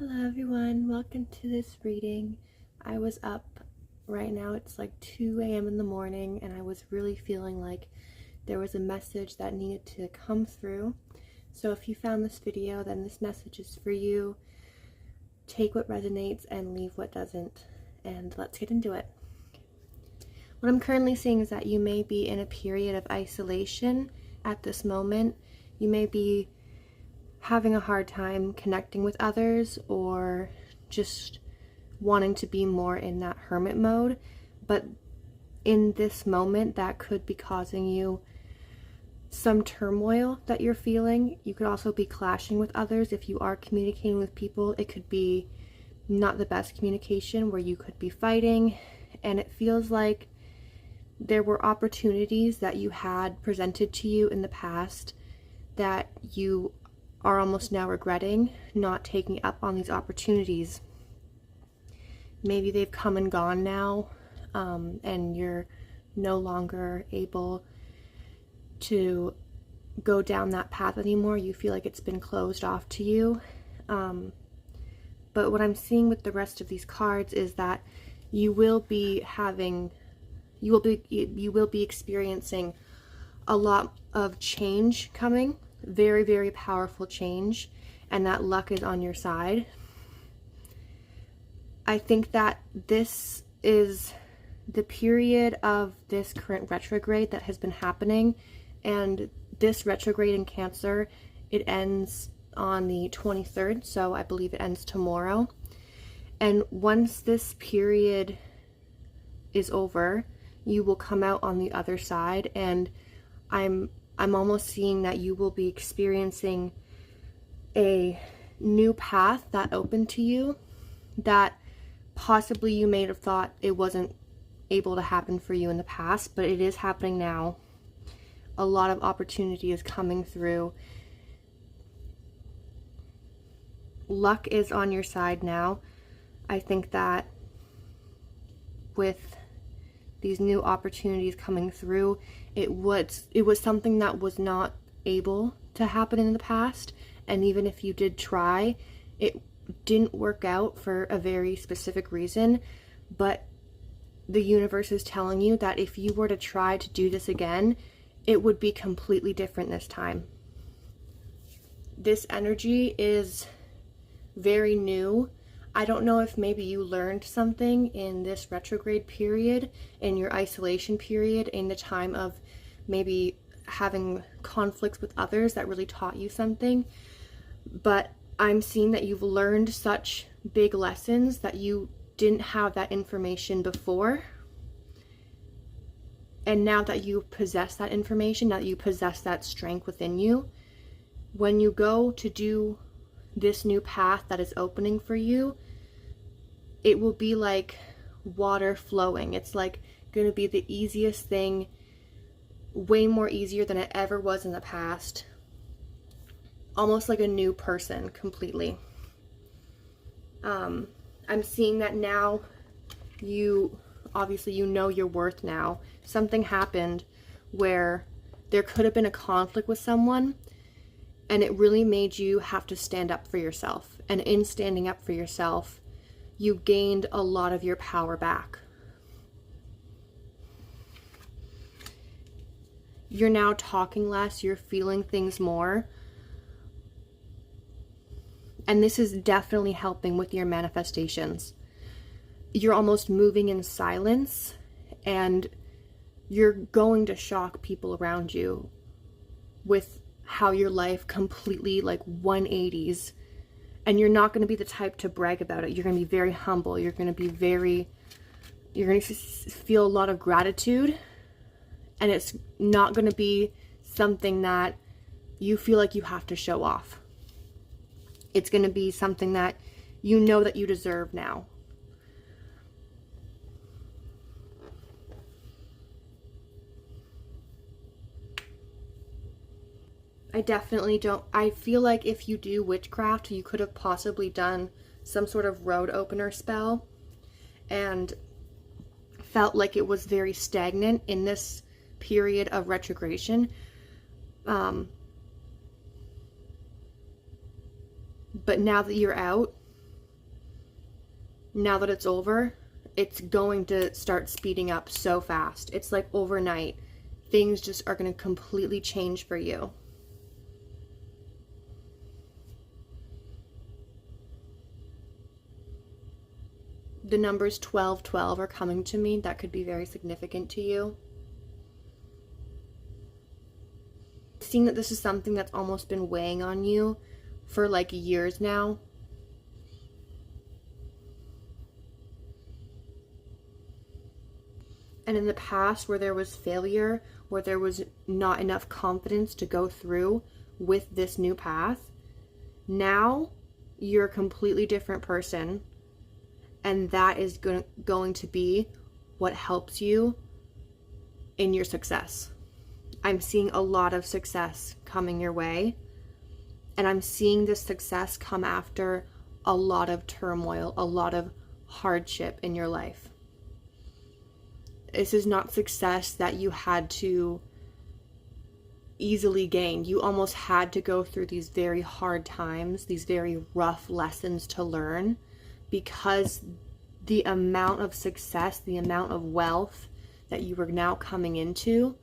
Hello everyone, welcome to this reading. I was up right now, it's like 2 a.m. in the morning, and I was really feeling like there was a message that needed to come through. So if you found this video, then this message is for you. Take what resonates and leave what doesn't, and let's get into it. What I'm currently seeing is that you may be in a period of isolation at this moment. You may be having a hard time connecting with others, or just wanting to be more in that hermit mode. But in this moment, that could be causing you some turmoil that you're feeling. You could also be clashing with others. If you are communicating with people, it could be not the best communication, where you could be fighting, and it feels like there were opportunities that you had presented to you in the past that you are almost now regretting not taking up on these opportunities. Maybe they've come and gone now, and you're no longer able to go down that path anymore. You feel like it's been closed off to you. But what I'm seeing with the rest of these cards is that you will be experiencing a lot of change coming. Very, very powerful change, and that luck is on your side. I think that this is the period of this current retrograde that has been happening, and this retrograde in Cancer, it ends on the 23rd, so I believe it ends tomorrow. And once this period is over, you will come out on the other side, and I'm almost seeing that you will be experiencing a new path that opened to you that possibly you may have thought it wasn't able to happen for you in the past, but it is happening now. A lot of opportunity is coming through. Luck is on your side now. I think that with these new opportunities coming through, it was something that was not able to happen in the past, and even if you did try, it didn't work out for a very specific reason. But the universe is telling you that if you were to try to do this again, it would be completely different this time. This energy is very new. I don't know if maybe you learned something in this retrograde period, in your isolation period, in the time of maybe having conflicts with others that really taught you something. But I'm seeing that you've learned such big lessons that you didn't have that information before. And now that you possess that information, now that you possess that strength within you, when you go to do this new path that is opening for you, it will be like water flowing. It's like going to be the easiest thing, way more easier than it ever was in the past. Almost like a new person completely. I'm seeing that now you know your worth now. Something happened where there could have been a conflict with someone, and it really made you have to stand up for yourself. And in standing up for yourself, you gained a lot of your power back. You're now talking less, you're feeling things more. And this is definitely helping with your manifestations. You're almost moving in silence, and you're going to shock people around you with how your life completely like 180s. And you're not going to be the type to brag about it. You're going to be very humble. You're going to feel a lot of gratitude. And it's not going to be something that you feel like you have to show off. It's going to be something that you know that you deserve now. I feel like if you do witchcraft, you could have possibly done some sort of road opener spell and felt like it was very stagnant in this period of retrogression. But now that you're out, now that it's over, it's going to start speeding up so fast. It's like overnight. Things just are going to completely change for you. The numbers 1212 are coming to me. That could be very significant to you. Seeing that this is something that's almost been weighing on you for like years now. And in the past, where there was failure, where there was not enough confidence to go through with this new path, now you're a completely different person. And that is going to be what helps you in your success. I'm seeing a lot of success coming your way. And I'm seeing this success come after a lot of turmoil, a lot of hardship in your life. This is not success that you had to easily gain. You almost had to go through these very hard times, these very rough lessons to learn, because the amount of success, the amount of wealth that you are now coming into,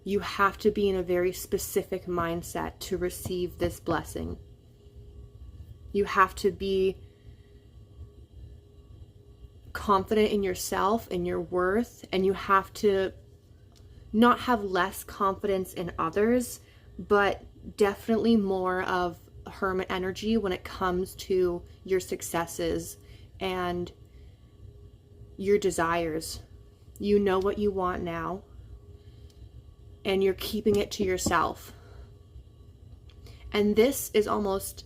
you have to be in a very specific mindset to receive this blessing. You have to be confident in yourself and your worth, and you have to not have less confidence in others, but definitely more of hermit energy when it comes to your successes and your desires. You know what you want now, and you're keeping it to yourself. And this is almost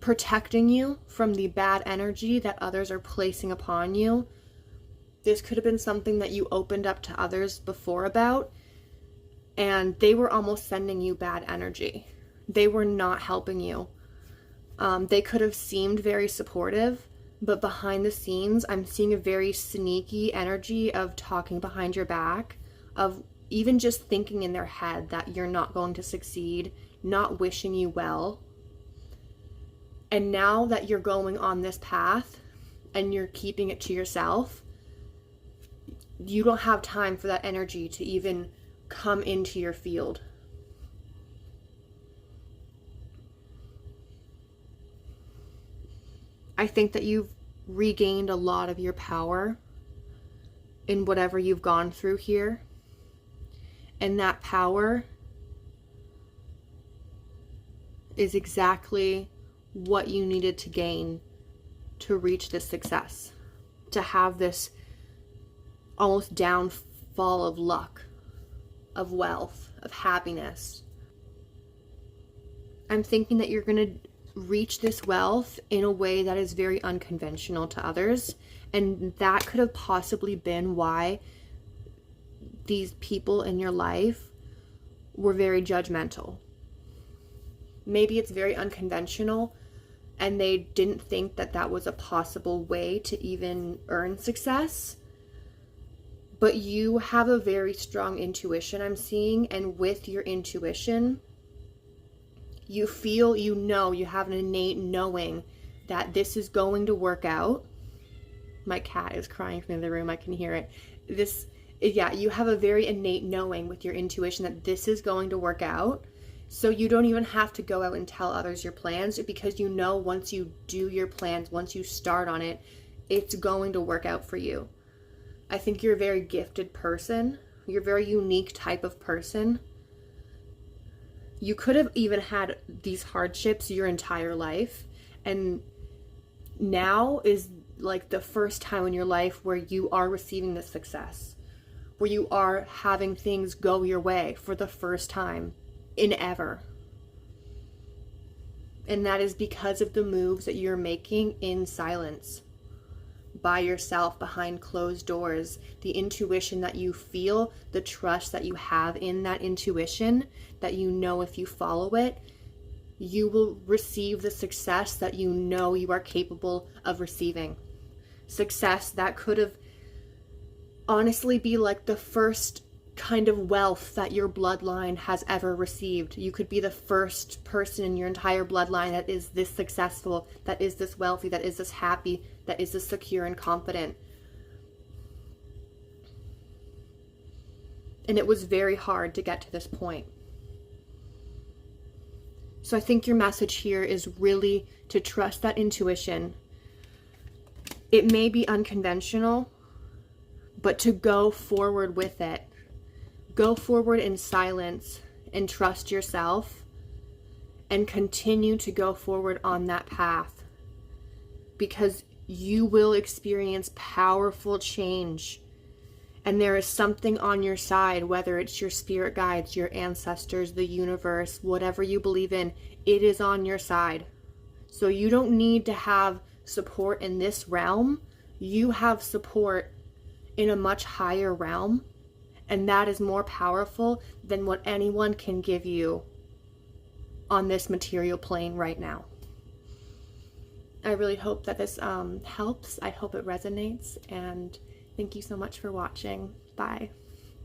protecting you from the bad energy that others are placing upon you. This could have been something that you opened up to others before about, and they were almost sending you bad energy. They were not helping you. They could have seemed very supportive, but behind the scenes, I'm seeing a very sneaky energy of talking behind your back, of even just thinking in their head that you're not going to succeed, not wishing you well. And now that you're going on this path and you're keeping it to yourself, you don't have time for that energy to even come into your field. I think that you've regained a lot of your power in whatever you've gone through here. And that power is exactly what you needed to gain to reach this success, to have this almost downfall of luck, of wealth, of happiness. I'm thinking that you're going to reach this wealth in a way that is very unconventional to others, and that could have possibly been why these people in your life were very judgmental. Maybe it's very unconventional and they didn't think that that was a possible way to even earn success. But you have a very strong intuition, I'm seeing, and with your intuition, you feel, you know, you have an innate knowing that this is going to work out. My cat is crying from the room, I can hear it. You have a very innate knowing with your intuition that this is going to work out. So you don't even have to go out and tell others your plans, because you know once you do your plans, once you start on it, it's going to work out for you. I think you're a very gifted person. You're a very unique type of person. You could have even had these hardships your entire life, and now is like the first time in your life where you are receiving this success, where you are having things go your way for the first time in ever. And that is because of the moves that you're making in silence, by yourself, behind closed doors, the intuition that you feel, the trust that you have in that intuition, that you know if you follow it, you will receive the success that you know you are capable of receiving. Success that could have honestly be like the first kind of wealth that your bloodline has ever received. You could be the first person in your entire bloodline that is this successful, that is this wealthy, that is this happy, that is this secure and confident. And it was very hard to get to this point. So I think your message here is really to trust that intuition. It may be unconventional, but to go forward with it. Go forward in silence and trust yourself and continue to go forward on that path, because you will experience powerful change. And there is something on your side, whether it's your spirit guides, your ancestors, the universe, whatever you believe in, it is on your side. So you don't need to have support in this realm. You have support in a much higher realm. And that is more powerful than what anyone can give you on this material plane right now. I really hope that this helps. I hope it resonates. And thank you so much for watching. Bye.